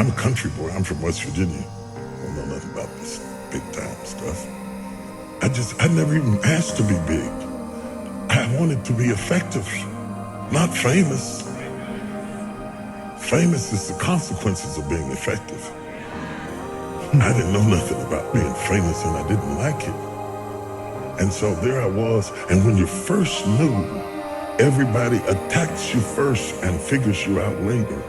I'm a country boy. I'm from West Virginia. I don't know nothing about this big time stuff. I never even asked to be big. I wanted to be effective, not famous. Famous is the consequences of being effective. I didn't know nothing about being famous, and I didn't like it. And so there I was, and when you first knew, everybody attacks you first and figures you out later.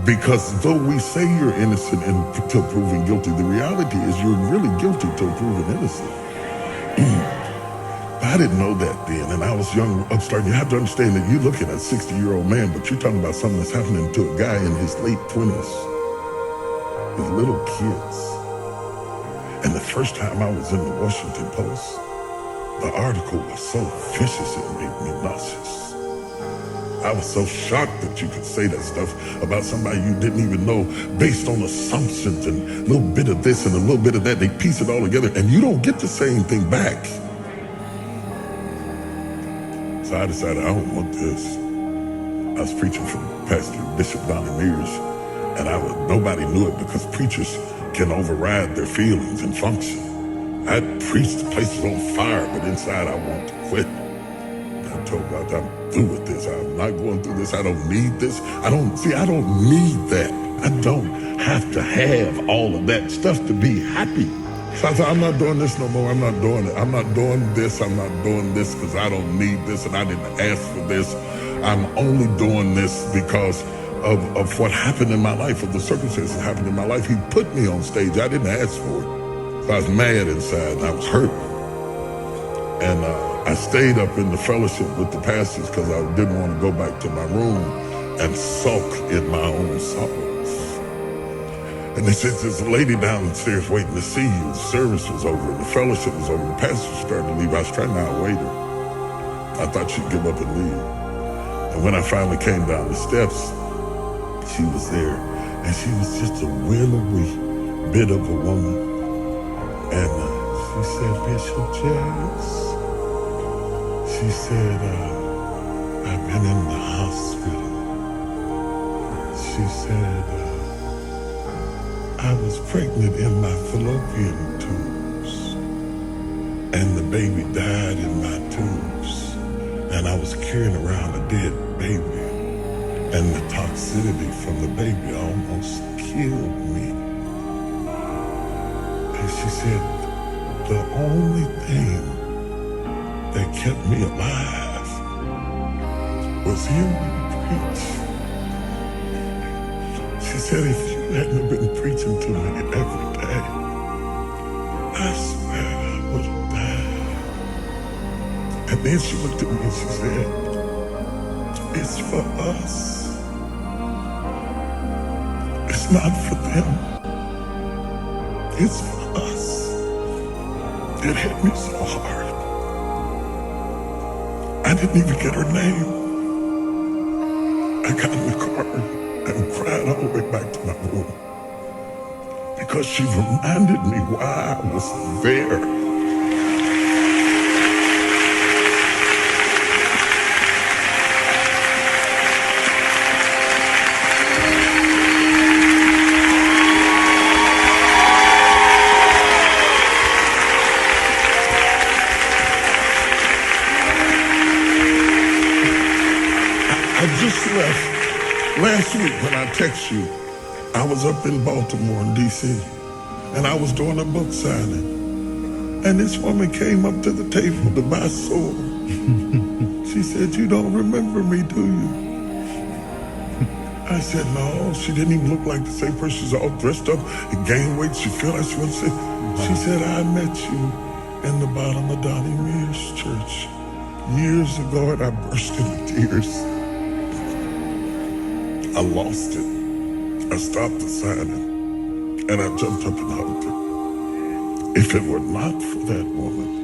Because though we say you're innocent until proven guilty, the reality is you're really guilty till proven innocent. But I didn't know that then, and I was young, upstart. You have to understand that you're looking at a 60-year-old man, but you're talking about something that's happening to a guy in his late 20s with little kids. And the first time I was in the Washington Post, the article was so vicious it made me nauseous. I was so shocked that you could say that stuff about somebody you didn't even know based on assumptions and a little bit of this and a little bit of that. They piece it all together and you don't get the same thing back. So I decided I don't want this. I was preaching from Pastor Bishop Donnie Mears, and nobody knew it because preachers can override their feelings and function. I preached, the place was on fire, but inside I want to quit. I told God, I'm through with this. I'm not going through this. I don't need this. I don't need that. I don't have to have all of that stuff to be happy. So I said, I'm not doing this no more. I'm not doing it. I'm not doing this. I'm not doing this because I don't need this and I didn't ask for this. I'm only doing this because of what happened in my life, of the circumstances that happened in my life. He put me on stage. I didn't ask for it. So I was mad inside and I was hurt. And I stayed up in the fellowship with the pastors because I didn't want to go back to my room and sulk in my own sorrows. And they said, there's a lady downstairs waiting to see you. The service was over, the fellowship was over, the pastor started to leave. I was trying to outwait her. I thought she'd give up and leave. And when I finally came down the steps, she was there. And she was just a willowy bit of a woman. And she said, Bishop Jazz, she said, I've been in the hospital. She said, I was pregnant in my fallopian tubes, and the baby died in my tubes, and I was carrying around a dead baby, and the toxicity from the baby almost killed me. And she said, the only thing that kept me alive was hearing you preach. She said, if you hadn't been preaching to me every day, I swear I would have died. And then she looked at me and she said, it's for us. It's not for them. It's for us. It hit me so hard. I didn't even get her name. I got in the car and cried all the way back to my room because she reminded me why I was there. I just left. Last week when I text you, I was up in Baltimore in D.C. and I was doing a book signing. And this woman came up to the table to buy sword. She said, you don't remember me, do you? I said, no. She didn't even look like the same person. She's all dressed up and gained weight. She felt like she wanted to say. She said, I met you in the bottom of Donnie Mears church years ago, and I burst into tears. I lost it. I stopped the signing, and I jumped up and hugged her. If it were not for that woman,